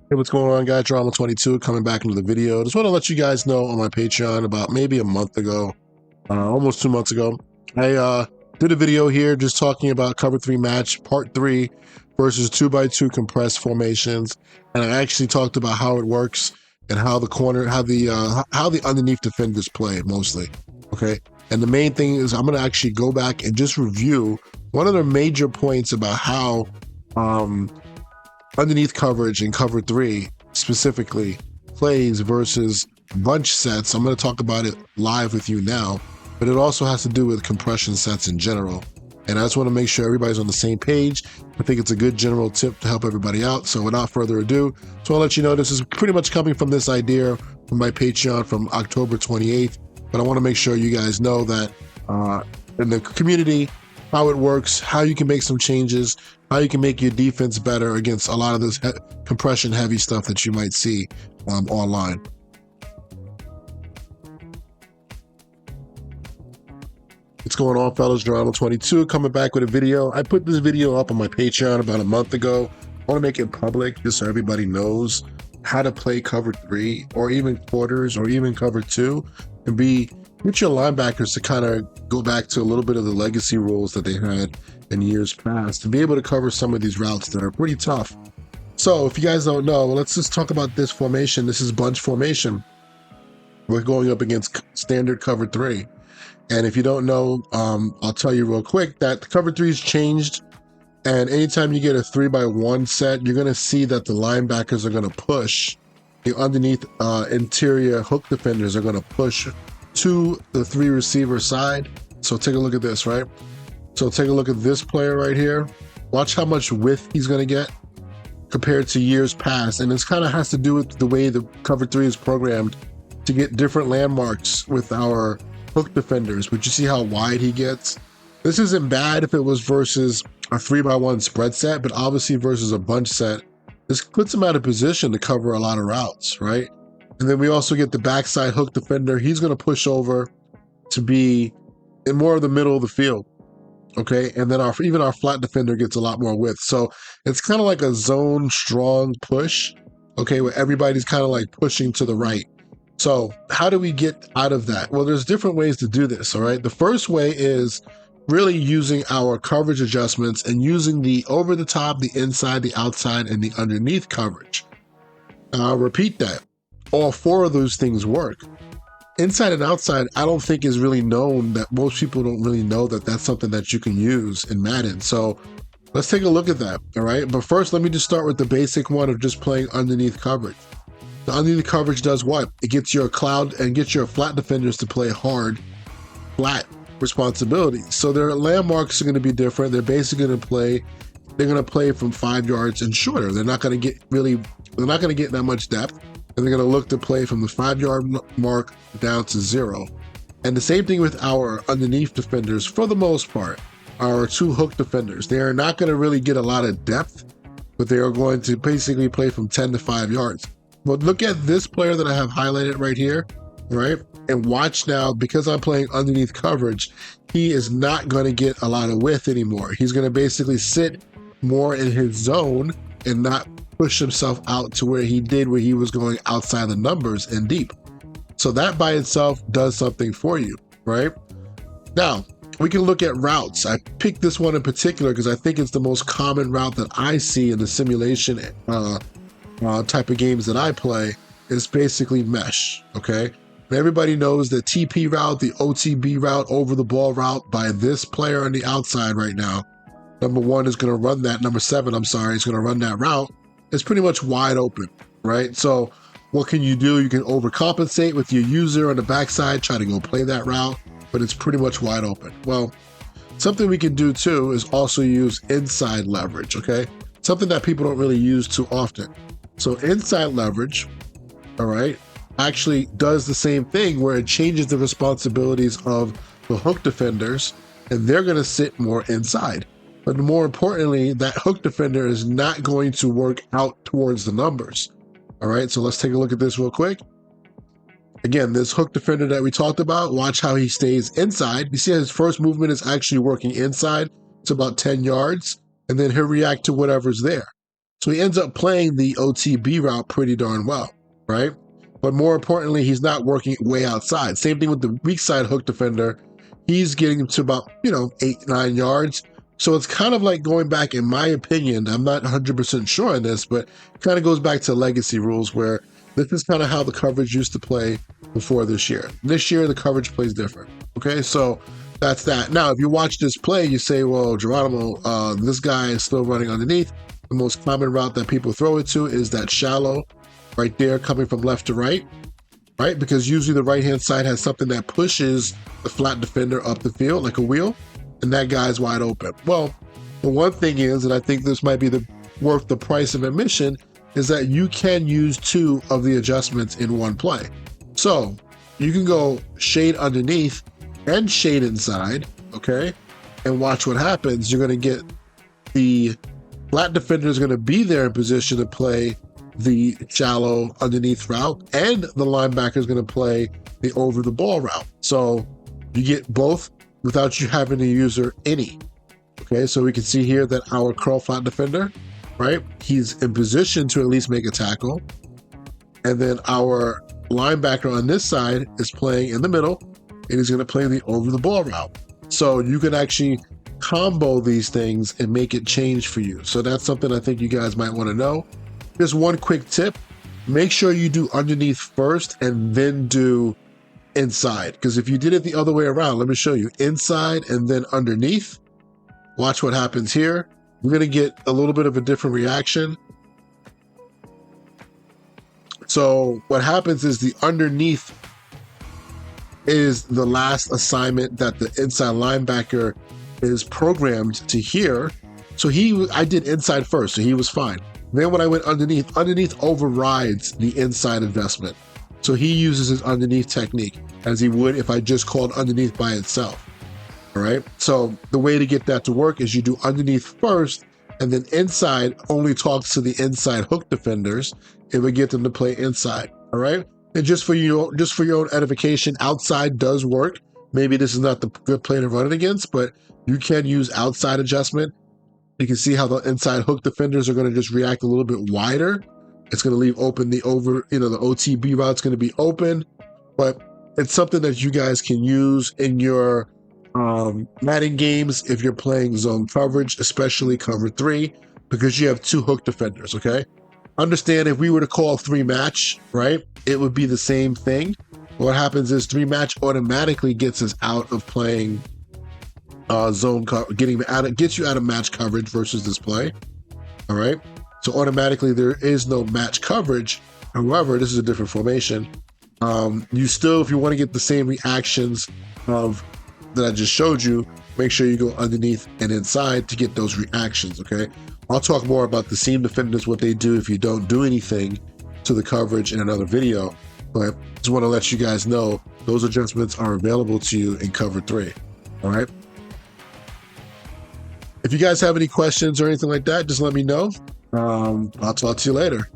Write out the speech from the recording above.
Hey, what's going on, guys? Drama22 coming back into the video. Just want to let you guys know on my Patreon about maybe a month ago, almost 2 months ago, I did a video here just talking about cover three match part three versus 2x2 compressed formations, and I actually talked about how it works and how the corner, how the underneath defenders play mostly. Okay, and the main thing is I'm gonna actually go back and just review one of the major points about how um underneath coverage in cover three specifically plays versus bunch sets. I'm going to talk about it live with you now, but it also has to do with compression sets in general. And I just want to make sure everybody's on the same page. I think it's a good general tip to help everybody out. So without further ado, so I'll let you know this is pretty much coming from this idea from my Patreon from October 28th. But I want to make sure you guys know that in the community, how it works, how you can make some changes, how you can make your defense better against a lot of this compression heavy stuff that you might see online. What's going on, fellas? Drama22 coming back with a video. I put this video up on my Patreon about a month ago. I want to make it public just so everybody knows how to play cover three or even quarters or even cover two and get your linebackers to kind of go back to a little bit of the legacy rules that they had in years past to be able to cover some of these routes that are pretty tough. So if you guys don't know, let's just talk about this formation. This is bunch formation. We're going up against standard cover three. And if you don't know, I'll tell you real quick that the cover three's changed. And anytime you get a 3x1 set, you're going to see that the linebackers are going to push. The underneath interior hook defenders are going to push to the three receiver side. So take a look at this, right? So take a look at this player right here. Watch how much width he's going to get compared to years past. And this kind of has to do with the way the cover three is programmed to get different landmarks with our hook defenders. But you see how wide he gets? This isn't bad if it was versus a 3x1 spread set, but obviously versus a bunch set, this puts him out of position to cover a lot of routes, right? And then we also get the backside hook defender. He's going to push over to be in more of the middle of the field. Okay, and then even our flat defender gets a lot more width. So it's kind of like a zone strong push, okay, where everybody's kind of like pushing to the right. So how do we get out of that? Well, there's different ways to do this, all right? The first way is really using our coverage adjustments and using the over the top, the inside, the outside, and the underneath coverage. I'll repeat that. All four of those things work. Inside and outside, I don't think is really known, that most people don't really know that that's something that you can use in Madden. So let's take a look at that, all right? But first, let me just start with the basic one of just playing underneath coverage. The underneath coverage does what? It gets your cloud and gets your flat defenders to play hard, flat responsibilities. So their landmarks are going to be different. They're basically going to play, they're going to play from 5 yards and shorter. They're not going to get that much depth. And they're going to look to play from the 5-yard mark down to 0. And the same thing with our underneath defenders for the most part, our two hook defenders. They are not going to really get a lot of depth, but they are going to basically play from 10 to 5 yards. But look at this player that I have highlighted right here, right? And watch now, because I'm playing underneath coverage, he is not going to get a lot of width anymore. He's going to basically sit more in his zone and not push himself out to where he was going outside the numbers and deep. So that by itself does something for you, right? Now, we can look at routes. I picked this one in particular because I think it's the most common route that I see in the simulation type of games that I play. Is basically mesh, okay? Everybody knows the TP route, the OTB route, over the ball route by this player on the outside right now. Number 1 is going to run that. Number 7, I'm sorry, is going to run that route. It's pretty much wide open, right? So what can you do? You can overcompensate with your user on the backside, try to go play that route, but it's pretty much wide open. Well, something we can do too is also use inside leverage, okay? Something that people don't really use too often. So inside leverage, all right, actually does the same thing where it changes the responsibilities of the hook defenders, and they're going to sit more inside. But more importantly, that hook defender is not going to work out towards the numbers. All right, so let's take a look at this real quick. Again, this hook defender that we talked about, watch how he stays inside. You see his first movement is actually working inside. It's about 10 yards, and then he'll react to whatever's there. So he ends up playing the OTB route pretty darn well, right? But more importantly, he's not working way outside. Same thing with the weak side hook defender. He's getting to about, 8, 9 yards. So it's kind of like going back, in my opinion, I'm not 100% sure on this, but it kind of goes back to legacy rules where this is kind of how the coverage used to play before this year. This year, the coverage plays different. Okay, so that's that. Now, if you watch this play, you say, well, Geronimo, this guy is still running underneath. The most common route that people throw it to is that shallow right there coming from left to right, right? Because usually the right-hand side has something that pushes the flat defender up the field like a wheel, and that guy's wide open. Well, the one thing is, and I think this might be worth the price of admission, is that you can use 2 of the adjustments in one play. So you can go shade underneath and shade inside, okay? And watch what happens. You're going to get the flat defender is going to be there in position to play the shallow underneath route, and the linebacker is going to play the over the ball route. So you get both without you having to use any. Okay, so we can see here that our curl flat defender, right? He's in position to at least make a tackle. And then our linebacker on this side is playing in the middle, and he's going to play the over the ball route. So you can actually combo these things and make it change for you. So that's something I think you guys might want to know. Just one quick tip, make sure you do underneath first and then do inside. Because if you did it the other way around, let me show you, inside and then underneath, watch what happens here. We're going to get a little bit of a different reaction. So what happens is the underneath is the last assignment that the inside linebacker is programmed to hear. So I did inside first, so he was fine. Then when I went underneath overrides the inside adjustment. So he uses his underneath technique as he would if I just called underneath by itself. All right. So the way to get that to work is you do underneath first, and then inside only talks to the inside hook defenders. It would get them to play inside. All right. And just for your own edification, outside does work. Maybe this is not the good play to run it against, but you can use outside adjustment. You can see how the inside hook defenders are going to just react a little bit wider. It's going to leave open the the OTB route's going to be open, but it's something that you guys can use in your Madden games if you're playing zone coverage, especially cover 3, because you have 2 hook defenders, okay? Understand, if we were to call 3 match, right, it would be the same thing. What happens is 3 match automatically gets us out of playing zone cover, gets you out of match coverage versus this play. All right, so automatically there is no match coverage. However, this is a different formation. You still, if you want to get the same reactions that I just showed you, make sure you go underneath and inside to get those reactions. Okay, I'll talk more about the seam defenders, what they do if you don't do anything to the coverage in another video. But just want to let you guys know those adjustments are available to you in cover 3. All right. If you guys have any questions or anything like that, just let me know. I'll talk to you later.